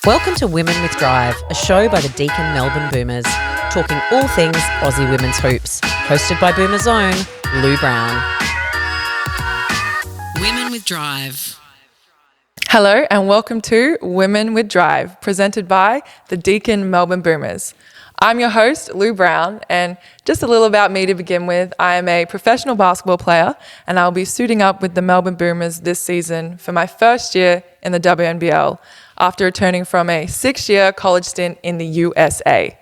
Welcome to Women with Drive, a show by the Deakin Melbourne Boomers, talking all things Aussie women's hoops. Hosted by Boomers' own Lou Brown. Women with Drive. Hello and welcome to Women with Drive, presented by the Deakin Melbourne Boomers. I'm your host, Lou Brown, and just a little about me to begin with. I am a professional basketball player, and I'll be suiting up with the Melbourne Boomers this season for my first year in the WNBL, after returning from a 6-year college stint in the USA.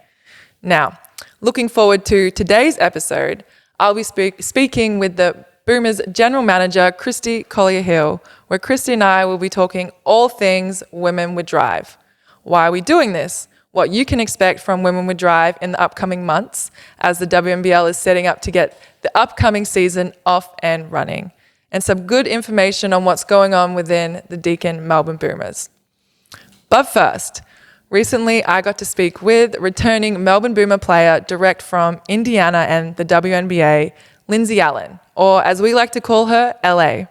Now, looking forward to today's episode, I'll be speaking with the Boomers General Manager Christy Collier-Hill, where Christy and I will be talking all things Women with Drive. Why are we doing this? What you can expect from Women with Drive in the upcoming months as the WNBL is setting up to get the upcoming season off and running, and some good information on what's going on within the Deakin Melbourne Boomers. But first, recently I got to speak with returning Melbourne Boomer player direct from Indiana and the WNBA, Lindsay Allen, or as we like to call her, LA.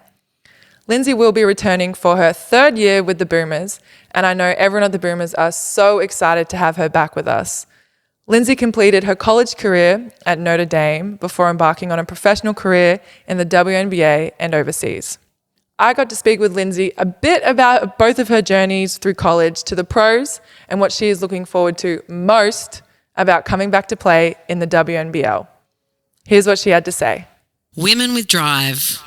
Lindsay will be returning for her 3rd year with the Boomers, and I know everyone at the Boomers are so excited to have her back with us. Lindsay completed her college career at Notre Dame before embarking on a professional career in the WNBA and overseas. I got to speak with Lindsay a bit about both of her journeys through college to the pros and what she is looking forward to most about coming back to play in the WNBL. Here's what she had to say. Women with Drive.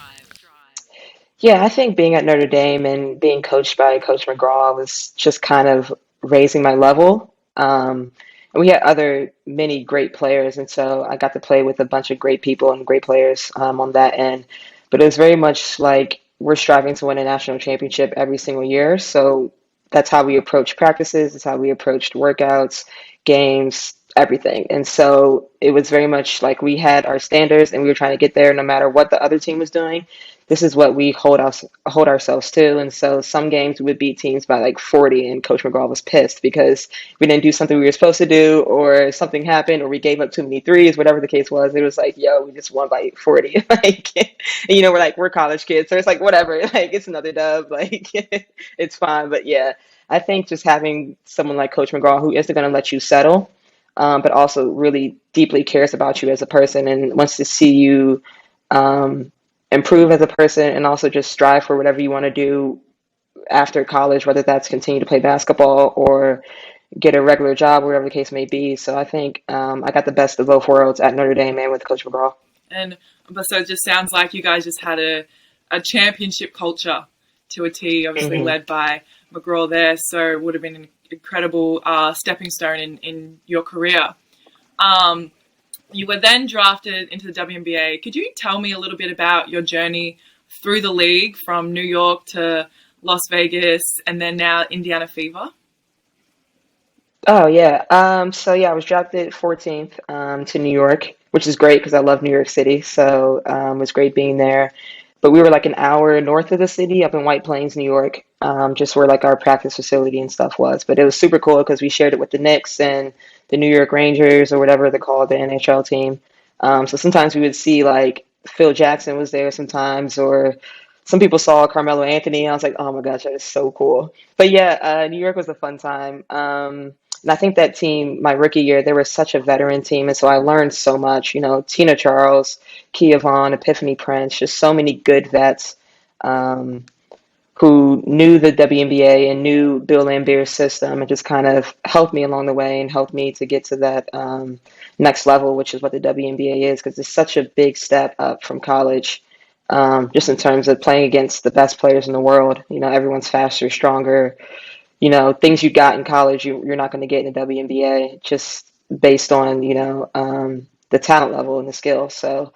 Yeah, I think being at Notre Dame and being coached by Coach McGraw was just kind of raising my level. And we had many great players, and so I got to play with a bunch of great people and great players on that end. But it was very much like we're striving to win a national championship every single year. So that's how we approach practices. That's how we approached workouts, games, everything. And so it was very much like we had our standards and we were trying to get there no matter what the other team was doing. This is what we hold ourselves to. And so some games we would beat teams by like 40, and Coach McGraw was pissed because we didn't do something we were supposed to do, or something happened, or we gave up too many threes, whatever the case was. It was like, yo, we just won by 40. And, we're college kids. So it's like, whatever, like it's another dub, like it's fine. But yeah, I think just having someone like Coach McGraw who isn't going to let you settle, but also really deeply cares about you as a person and wants to see you improve as a person, and also just strive for whatever you want to do after college, whether that's continue to play basketball or get a regular job, wherever the case may be. So I think I got the best of both worlds at Notre Dame and with Coach McGraw. And so it just sounds like you guys just had a championship culture to a T, obviously led by McGraw there. So it would have been an incredible stepping stone in your career. You were then drafted into the WNBA. Could you tell me a little bit about your journey through the league from New York to Las Vegas and then now Indiana Fever? Oh, yeah. I was drafted 14th to New York, which is great because I love New York City. So it was great being there. But we were like an hour north of the city up in White Plains, New York, just where like our practice facility and stuff was. But it was super cool because we shared it with the Knicks and the New York Rangers, or whatever they call it, the NHL team. So sometimes we would see like Phil Jackson was there sometimes, or some people saw Carmelo Anthony. And I was like, oh my gosh, that is so cool. But yeah, New York was a fun time. And I think that team, my rookie year, they were such a veteran team. And so I learned so much, Tina Charles, Kia Vaughn, Epiphany Prince, just so many good vets who knew the WNBA and knew Bill Lambert's system, and just kind of helped me along the way and helped me to get to that next level, which is what the WNBA is, because it's such a big step up from college, just in terms of playing against the best players in the world. Everyone's faster, stronger. Things you got in college, you're not going to get in the WNBA, just based on, the talent level and the skill. So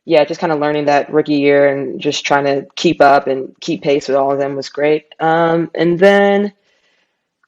yeah, just kind of learning that rookie year and just trying to keep up and keep pace with all of them was great. And then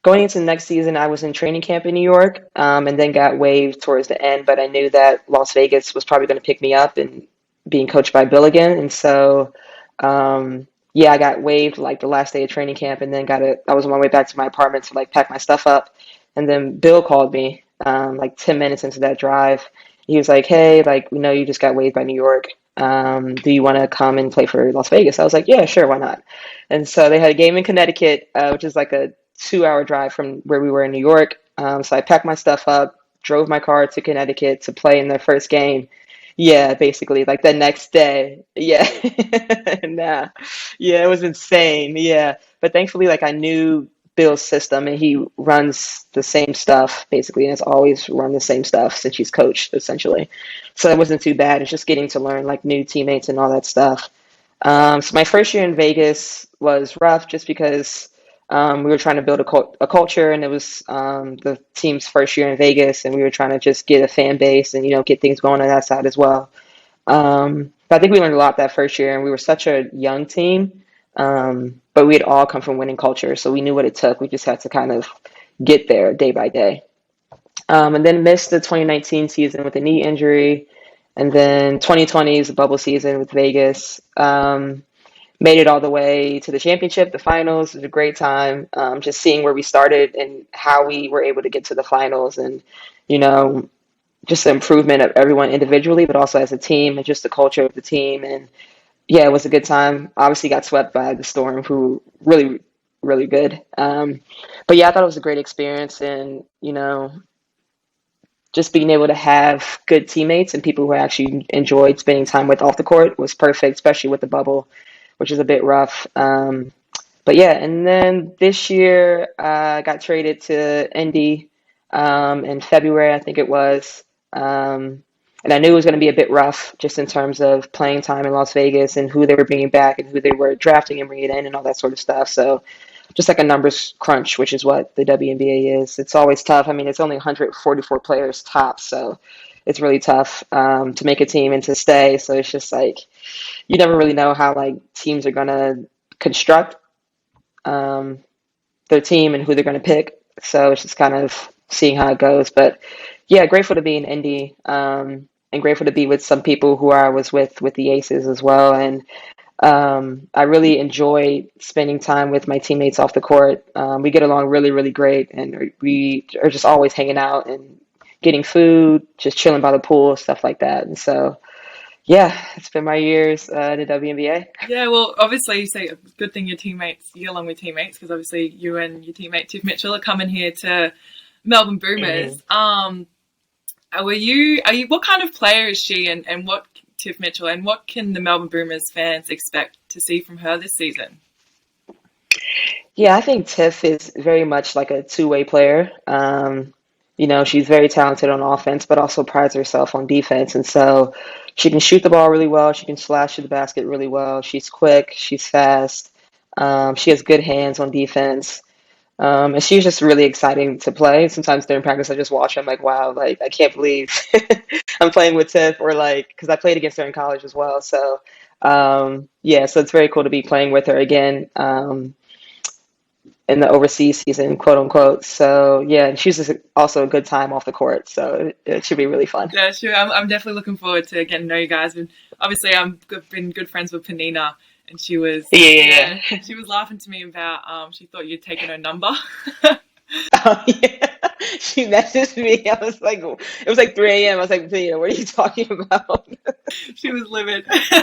going into the next season, I was in training camp in New York, and then got waived towards the end. But I knew that Las Vegas was probably going to pick me up, and being coached by Bill again. And so, I got waived like the last day of training camp, and then I was on my way back to my apartment to like pack my stuff up. And then Bill called me like 10 minutes into that drive. He was like, hey, like, we know you just got waived by New York. Do you want to come and play for Las Vegas? I was like, yeah, sure, why not? And so they had a game in Connecticut, which is like a 2-hour drive from where we were in New York. So I packed my stuff up, drove my car to Connecticut to play in their first game. Yeah, basically, like the next day. Yeah. Nah. Yeah, it was insane. Yeah. But thankfully, like I knew Bill's system and he runs the same stuff basically and has always run the same stuff since he's coached essentially. So it wasn't too bad. It's just getting to learn like new teammates and all that stuff. So my first year in Vegas was rough just because we were trying to build a culture, and it was the team's first year in Vegas, and we were trying to just get a fan base and get things going on that side as well. But I think we learned a lot that first year, and we were such a young team, but we had all come from winning culture, so we knew what it took. We just had to kind of get there day by day. And then missed the 2019 season with a knee injury. And then 2020 is a bubble season with Vegas. Made it all the way to the championship, the finals. It was a great time. Just seeing where we started and how we were able to get to the finals, and you know, just the improvement of everyone individually, but also as a team, and just the culture of the team. And yeah, it was a good time. Obviously, got swept by the Storm, who really, really good. But yeah, I thought it was a great experience, and just being able to have good teammates and people who I actually enjoyed spending time with off the court was perfect, especially with the bubble, which is a bit rough. But yeah, and then this year I got traded to Indy in February, I think it was. And I knew it was going to be a bit rough just in terms of playing time in Las Vegas and who they were bringing back and who they were drafting and bringing in and all that sort of stuff. So just like a numbers crunch, which is what the WNBA is. It's always tough. I mean, it's only 144 players tops, so it's really tough to make a team and to stay. So it's just like you never really know how like teams are gonna construct their team and who they're gonna pick. So it's just kind of seeing how it goes. But yeah, grateful to be in Indy, and grateful to be with some people who I was with the Aces as well. And I really enjoy spending time with my teammates off the court. We get along really, really great, and we are just always hanging out and getting food, just chilling by the pool, stuff like that. And so, yeah, it's been my years in the WNBA. Yeah, well, obviously, you say a good thing you get along with teammates, because obviously you and your teammate Tiff Mitchell are coming here to Melbourne Boomers. What kind of player is she, and what Tiff Mitchell, and what can the Melbourne Boomers fans expect to see from her this season? Yeah, I think Tiff is very much like a two-way player. She's very talented on offense, but also prides herself on defense. And so she can shoot the ball really well. She can slash to the basket really well. She's quick. She's fast. She has good hands on defense. And she's just really exciting to play. Sometimes during practice, I just watch her. I'm like, wow, like, I can't believe I'm playing with Tiff, or like, because I played against her in college as well. So, yeah, so it's very cool to be playing with her again in the overseas season, quote unquote. So, yeah, and she's just also a good time off the court. So it should be really fun. Yeah, sure. I'm definitely looking forward to getting to know you guys. And obviously, I've been good friends with Panina. And she was she was laughing to me about she thought you'd taken her number. Oh yeah, she messaged me. I was like, it was like 3 a.m. I was like, Tia, what are you talking about? She was livid. So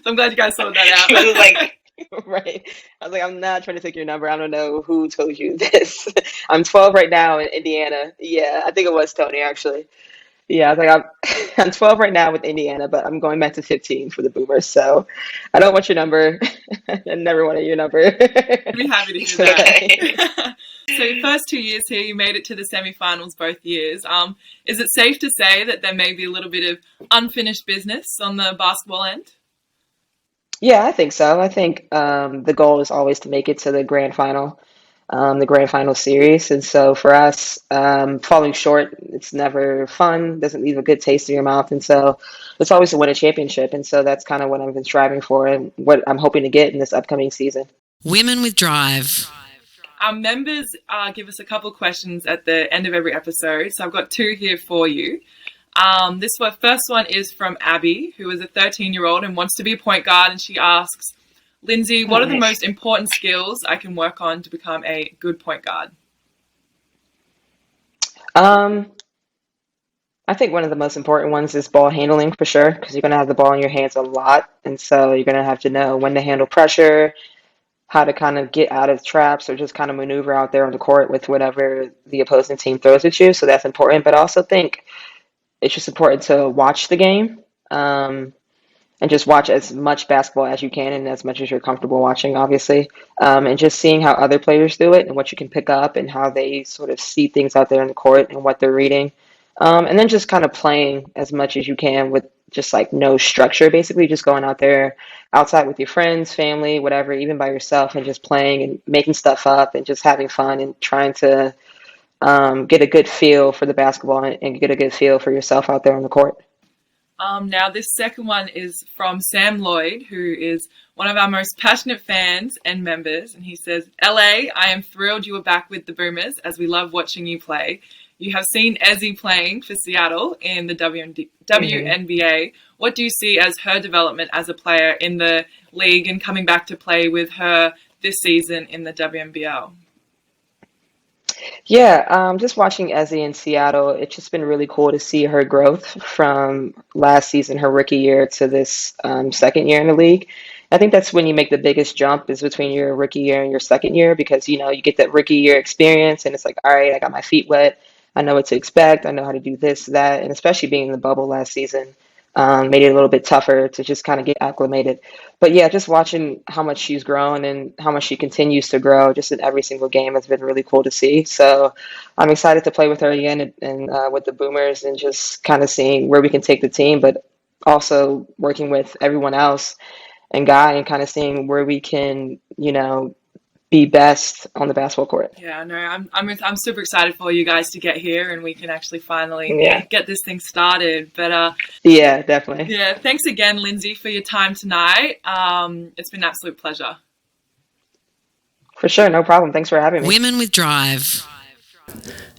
I'm glad you guys sorted that out. She was like, right. I was like, I'm not trying to take your number. I don't know who told you this. I'm 12 right now in Indiana. Yeah, I think it was Tony actually. Yeah, I was like, I'm 12 right now with Indiana, but I'm going back to 15 for the Boomers. So I don't want your number. I never wanted your number. I'd be happy to hear that. So your first 2 years here, you made it to the semifinals both years. Is it safe to say that there may be a little bit of unfinished business on the basketball end? Yeah, I think so. I think the goal is always to make it to the grand final series. And so for us, falling short, it's never fun, doesn't leave a good taste in your mouth. And so it's always to win a championship. And so that's kind of what I've been striving for and what I'm hoping to get in this upcoming season. Women with Drive. Our members give us a couple of questions at the end of every episode. So I've got two here for you. This first one is from Abby, who is a 13-year-old and wants to be a point guard. And she asks, Lindsay, what are the most important skills I can work on to become a good point guard? I think one of the most important ones is ball handling for sure, because you're going to have the ball in your hands a lot. And so you're going to have to know when to handle pressure, how to kind of get out of traps or just kind of maneuver out there on the court with whatever the opposing team throws at you. So that's important. But I also think it's just important to watch the game. And just watch as much basketball as you can and as much as you're comfortable watching, obviously. And just seeing how other players do it and what you can pick up and how they sort of see things out there in the court and what they're reading. And then just kind of playing as much as you can with just like no structure, basically just going out there outside with your friends, family, whatever, even by yourself, and just playing and making stuff up and just having fun and trying to get a good feel for the basketball and get a good feel for yourself out there on the court. Now, this second one is from Sam Lloyd, who is one of our most passionate fans and members. And he says, LA, I am thrilled you are back with the Boomers as we love watching you play. You have seen Ezzy playing for Seattle in the WNBA. What do you see as her development as a player in the league and coming back to play with her this season in the WNBL? Yeah, just watching Ezzy in Seattle, it's just been really cool to see her growth from last season, her rookie year, to this second year in the league. I think that's when you make the biggest jump is between your rookie year and your second year because, you get that rookie year experience and it's like, all right, I got my feet wet. I know what to expect. I know how to do this, that, and especially being in the bubble last season made it a little bit tougher to just kind of get acclimated. But yeah, just watching how much she's grown and how much she continues to grow just in every single game has been really cool to see. So I'm excited to play with her again and with the Boomers and just kind of seeing where we can take the team, but also working with everyone else and Guy and kind of seeing where we can, be best on the basketball court. Yeah, no, I'm super excited for you guys to get here and we can actually finally get this thing started. But yeah, definitely. Yeah, thanks again, Lindsay, for your time tonight. It's been an absolute pleasure. For sure, no problem. Thanks for having me. Women with Drive.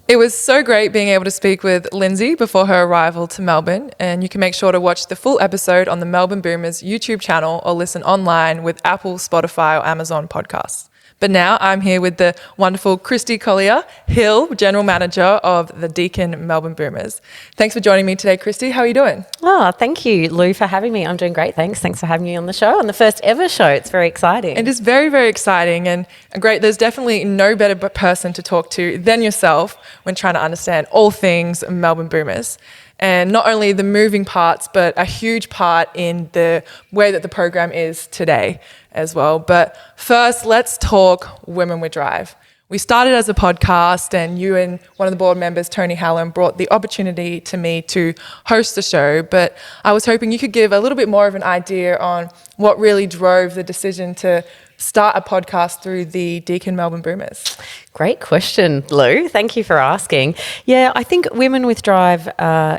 It was so great being able to speak with Lindsay before her arrival to Melbourne, and you can make sure to watch the full episode on the Melbourne Boomers YouTube channel or listen online with Apple, Spotify or Amazon podcasts. But now I'm here with the wonderful Christy Collier-Hill, General Manager of the Deakin Melbourne Boomers. Thanks for joining me today, Christy. How are you doing? Oh, thank you, Lou, for having me. I'm doing great, thanks. Thanks for having me on the show, on the first ever show. It's very exciting. It is very, very exciting and great. There's definitely no better person to talk to than yourself when trying to understand all things Melbourne Boomers. And not only the moving parts, but a huge part in the way that the program is today as well. But first, let's talk Women with Drive. We started as a podcast and you and one of the board members, Tony Hallam, brought the opportunity to me to host the show. But I was hoping you could give a little bit more of an idea on what really drove the decision to start a podcast through the Deakin Melbourne Boomers. Great question, Lou. Thank you for asking. Yeah, I think Women with Drive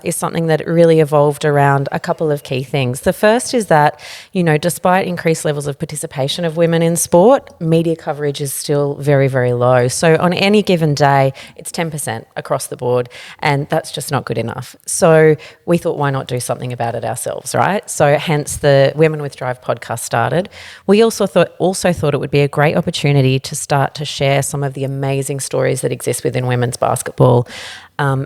is something that really evolved around a couple of key things. The first is that, despite increased levels of participation of women in sport, media coverage is still very, very low. So on any given day, it's 10% across the board, and that's just not good enough. So we thought, why not do something about it ourselves, right? So hence the Women with Drive podcast started. We also thought it would be a great opportunity to start to share some of the amazing stories that exist within women's basketball.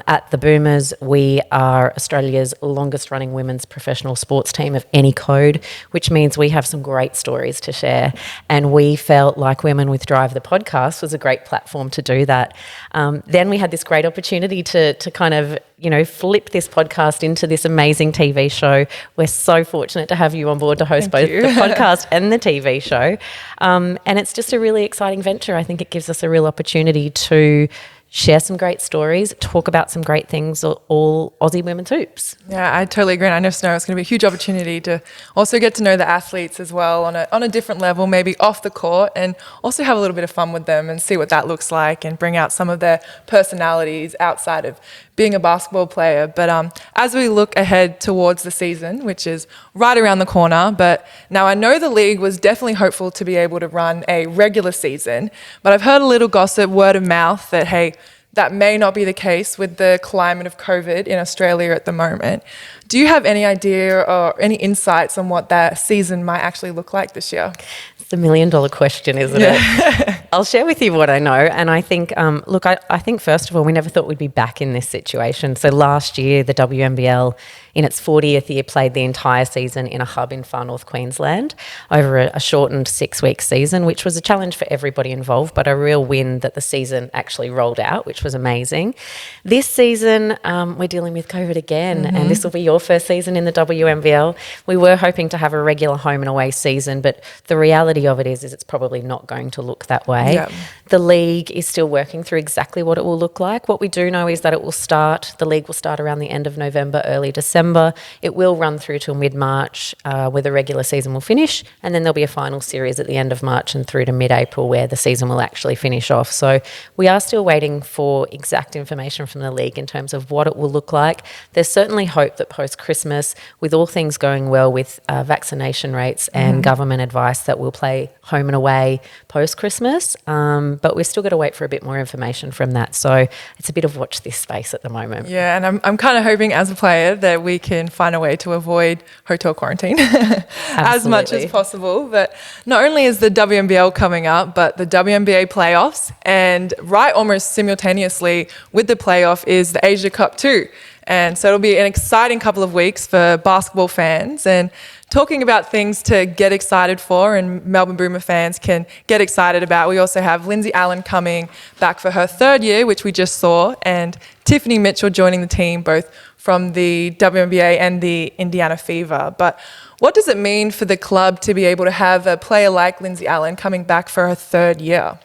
At the Boomers, we are Australia's longest running women's professional sports team of any code, which means we have some great stories to share. And we felt like Women with Drive, the podcast, was a great platform to do that. Then we had this great opportunity to kind of, flip this podcast into this amazing TV show. We're so fortunate to have you on board to host both the podcast and the TV show. And it's just a really exciting venture. I think it gives us a real opportunity to share some great stories, talk about some great things, all Aussie women's hoops. Yeah, I totally agree. And I know it's going to be a huge opportunity to also get to know the athletes as well on a different level, maybe off the court, and also have a little bit of fun with them and see what that looks like and bring out some of their personalities outside of being a basketball player. But as we look ahead towards the season, which is right around the corner, but now I know the league was definitely hopeful to be able to run a regular season, but I've heard a little gossip, word of mouth, that, hey, that may not be the case with the climate of COVID in Australia at the moment. Do you have any idea or any insights on what that season might actually look like this year? It's the $1 million question, isn't it? I'll share with you what I know. And I think, I think first of all, we never thought we'd be back in this situation. So last year, the WNBL in its 40th year, played the entire season in a hub in far north Queensland over a shortened 6-week season, which was a challenge for everybody involved, but a real win that the season actually rolled out, which was amazing. This season, we're dealing with COVID again, and this will be your first season in the WNBL. We were hoping to have a regular home and away season, but the reality of it is it's probably not going to look that way. Yeah. The league is still working through exactly what it will look like. What we do know is that the league will start around the end of November, early December. It will run through till mid-March, where the regular season will finish, and then there'll be a final series at the end of March and through to mid-April where the season will actually finish off. So we are still waiting for exact information from the league in terms of what it will look like. There's certainly hope that post-Christmas, with all things going well with vaccination rates and government advice, that we'll play home and away post-Christmas. But we've still got to wait for a bit more information from that. So it's a bit of watch this space at the moment. Yeah, and I'm kind of hoping as a player that we can find a way to avoid hotel quarantine as much as possible. But not only is the WNBL coming up, but the WNBA playoffs, and right almost simultaneously with the playoff is the Asia Cup too. And so it'll be an exciting couple of weeks for basketball fans. And talking about things to get excited for and Melbourne Boomer fans can get excited about, we also have Lindsay Allen coming back for her 3rd year, which we just saw, and Tiffany Mitchell joining the team, both from the WNBA and the Indiana Fever. But what does it mean for the club to be able to have a player like Lindsay Allen coming back for her 3rd year?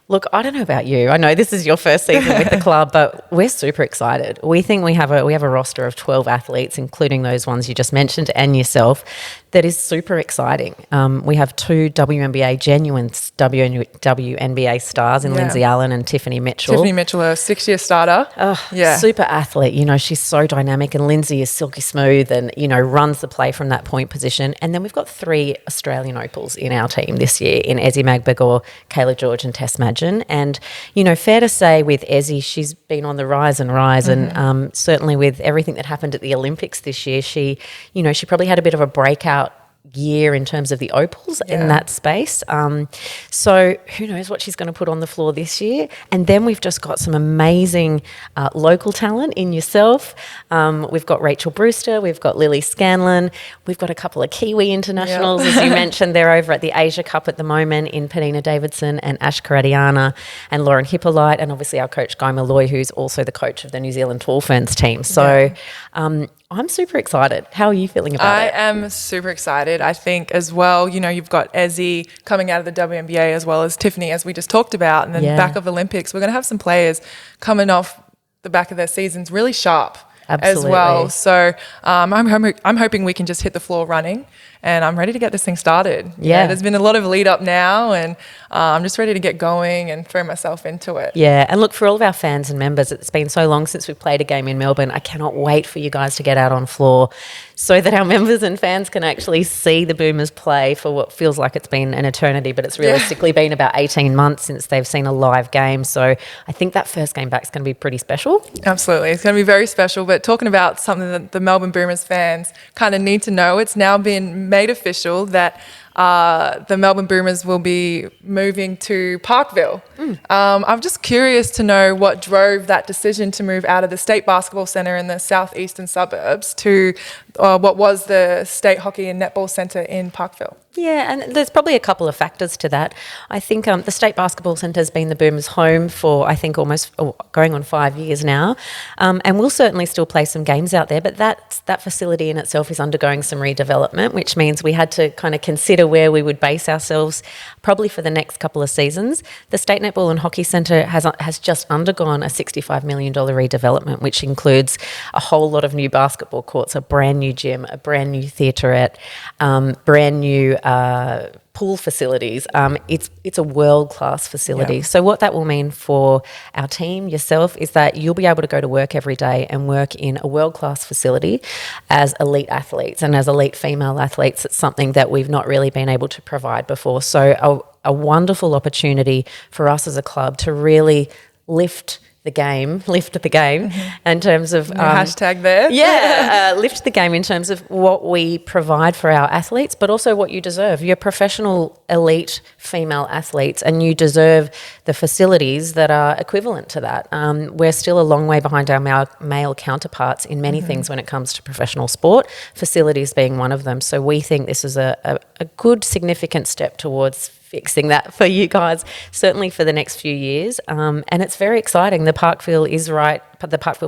Look, I don't know about you. I know this is your first season with the club, but we're super excited. We think we have a roster of 12 athletes, including those ones you just mentioned and yourself, that is super exciting. We have 2 genuine WNBA stars in Lindsay Allen and Tiffany Mitchell. Tiffany Mitchell, a 6-year starter. Super athlete. You know, she's so dynamic, and Lindsay is silky smooth and, you know, runs the play from that point position. And then we've got 3 Australian opals in our team this year in Ezzy Magbagor, Kayla George and Tess Madgen. And, you know, fair to say with Ezzy, she's been on the rise, and certainly with everything that happened at the Olympics this year, she probably had a bit of a breakout year in terms of the opals in that space. So who knows what she's going to put on the floor this year. And then we've just got some amazing local talent in yourself. We've got Rachel Brewster, we've got Lily Scanlon, we've got a couple of Kiwi internationals, as you mentioned. They're over at the Asia Cup at the moment in Penina Davidson and Ash Karadiana and Lauren Hippolyte, and obviously our coach Guy Malloy, who's also the coach of the New Zealand Tall Ferns team. So I'm super excited. How are you feeling about it? I am super excited. I think as well, you know, you've got Ezzy coming out of the WNBA as well as Tiffany, as we just talked about. And then back of Olympics, we're going to have some players coming off the back of their seasons really sharp as well. So I'm hoping we can just hit the floor running, and I'm ready to get this thing started. Yeah. There's been a lot of lead up now, and I'm just ready to get going and throw myself into it. Yeah, and look, for all of our fans and members, it's been so long since we've played a game in Melbourne. I cannot wait for you guys to get out on floor so that our members and fans can actually see the Boomers play for what feels like it's been an eternity, but it's realistically been about 18 months since they've seen a live game. So I think that first game back is going to be pretty special. Absolutely. It's going to be very special. But talking about something that the Melbourne Boomers fans kind of need to know, it's now been made official that the Melbourne Boomers will be moving to Parkville. I'm just curious to know what drove that decision to move out of the State Basketball Centre in the southeastern suburbs to what was the State Hockey and Netball Centre in Parkville. Yeah, and there's probably a couple of factors to that. I think the State Basketball Centre has been the Boomers' home for, I think, almost going on 5 years now, and we'll certainly still play some games out there, but that facility in itself is undergoing some redevelopment, which means we had to kind of consider where we would base ourselves probably for the next couple of seasons. The State Netball and Hockey Centre has just undergone a $65 million redevelopment, which includes a whole lot of new basketball courts, a brand new gym, a brand new theaterette, brand new pool facilities. It's a world-class facility. Yeah. So what that will mean for our team, yourself, is that you'll be able to go to work every day and work in a world-class facility as elite athletes and as elite female athletes. It's something that we've not really been able to provide before. So a wonderful opportunity for us as a club to really lift the game, lift the game in terms of hashtag there. Lift the game in terms of what we provide for our athletes, but also what you deserve. You're professional, elite female athletes, and you deserve the facilities that are equivalent to that. We're still a long way behind our male counterparts in many things when it comes to professional sport, facilities being one of them. So we think this is a good, significant step towards fixing that for you guys, certainly for the next few years. And it's very exciting. The Parkville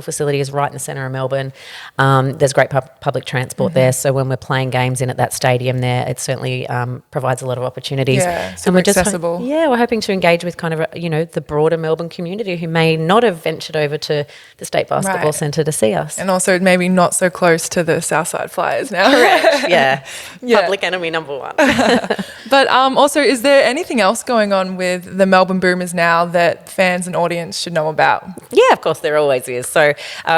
facility is right in the centre of Melbourne. There's great public transport there. So when we're playing games in at that stadium there, it certainly provides a lot of opportunities. Yeah, super accessible. We're hoping to engage with kind of, the broader Melbourne community who may not have ventured over to the State Basketball Centre to see us. And also maybe not so close to the Southside Flyers now. Correct, yeah. Public enemy number one. But also, is there anything else going on with the Melbourne Boomers now that fans and audience should know about? Yeah, of course, there always is. So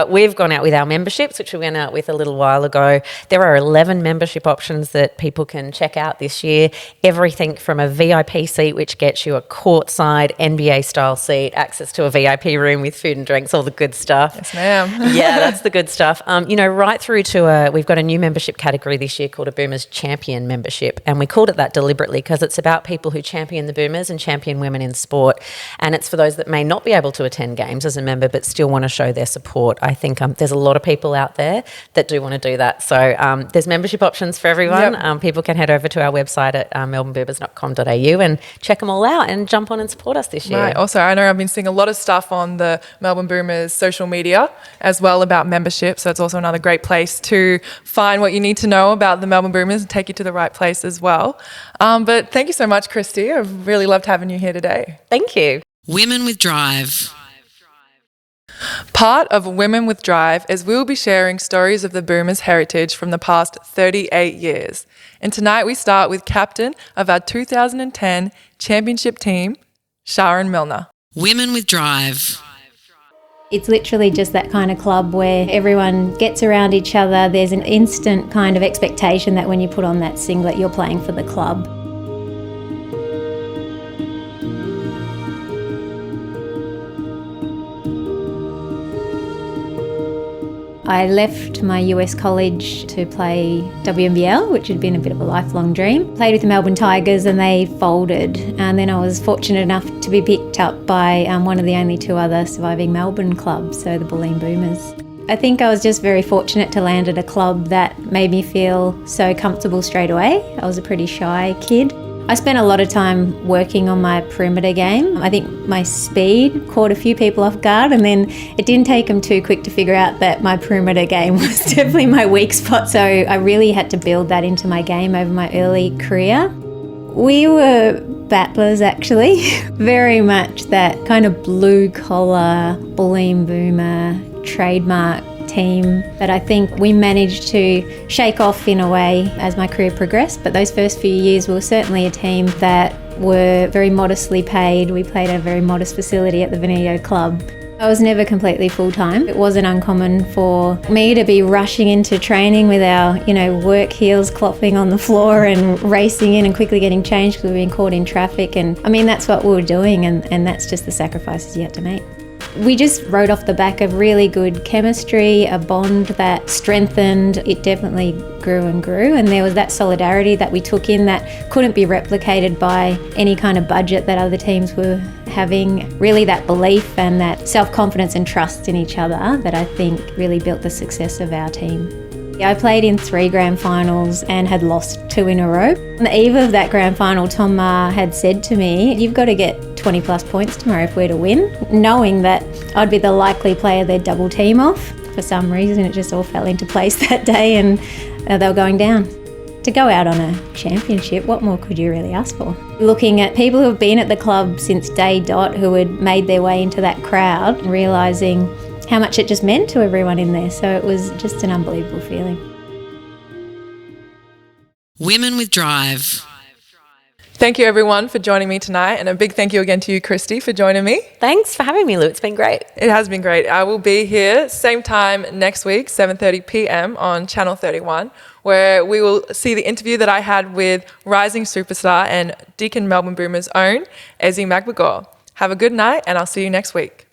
we've gone out with our memberships, which we went out with a little while ago. There are 11 membership options that people can check out this year. Everything from a VIP seat, which gets you a courtside NBA-style seat, access to a VIP room with food and drinks, all the good stuff. Yes, ma'am. Yeah, that's the good stuff. Right through to we've got a new membership category this year called a Boomers Champion membership, and we called it that deliberately because it's about people who champion the Boomers and champion women in sport, and it's for those that may not be able to attend games as a member but still want to show their support. I think there's a lot of people out there that do want to do that. So there's membership options for everyone. Yep. People can head over to our website at melbourneboomers.com.au and check them all out and jump on and support us this year. Right. Also, I know I've been seeing a lot of stuff on the Melbourne Boomers social media as well about membership. So it's also another great place to find what you need to know about the Melbourne Boomers and take you to the right place as well. But thank you so much, Christy. I've really loved having you here today. Thank you. Women with Drive. Part of Women with Drive is we'll be sharing stories of the Boomers' heritage from the past 38 years. And tonight we start with captain of our 2010 championship team, Sharon Milner. Women with Drive. It's literally just that kind of club where everyone gets around each other. There's an instant kind of expectation that when you put on that singlet, you're playing for the club. I left my US college to play WNBL, which had been a bit of a lifelong dream. Played with the Melbourne Tigers and they folded. And then I was fortunate enough to be picked up by one of the only two other surviving Melbourne clubs, so the Melbourne Boomers. I think I was just very fortunate to land at a club that made me feel so comfortable straight away. I was a pretty shy kid. I spent a lot of time working on my perimeter game. I think my speed caught a few people off guard, and then it didn't take them too quick to figure out that my perimeter game was definitely my weak spot. So I really had to build that into my game over my early career. We were battlers, actually. Very much that kind of blue collar, Melbourne Boomer trademark team that I think we managed to shake off in a way as my career progressed. But those first few years we were certainly a team that were very modestly paid. We played at a very modest facility at the Veneto Club. I was never completely full-time. It wasn't uncommon for me to be rushing into training with our, work heels clopping on the floor and racing in and quickly getting changed because we were being caught in traffic. And that's what we were doing, and that's just the sacrifices you have to make. We just rode off the back of really good chemistry, a bond that strengthened. It definitely grew and grew, and there was that solidarity that we took in that couldn't be replicated by any kind of budget that other teams were having. Really that belief and that self-confidence and trust in each other that I think really built the success of our team. I played in 3 grand finals and had lost 2 in a row. On the eve of that grand final, Tom Ma had said to me, "You've got to get 20 plus points tomorrow if we're to win," knowing that I'd be the likely player they'd double team off. For some reason, it just all fell into place that day, and they were going down. To go out on a championship, what more could you really ask for? Looking at people who have been at the club since day dot, who had made their way into that crowd, and realising how much it just meant to everyone in there. So it was just an unbelievable feeling. Women with Drive. Thank you everyone for joining me tonight, and a big thank you again to you, Christy, for joining me. Thanks for having me, Lou. It's been great. It has been great. I will be here same time next week, 7:30 p.m. on Channel 31, where we will see the interview that I had with rising superstar and Deakin Melbourne Boomers' own Ezzy Magbagor. Have a good night, and I'll see you next week.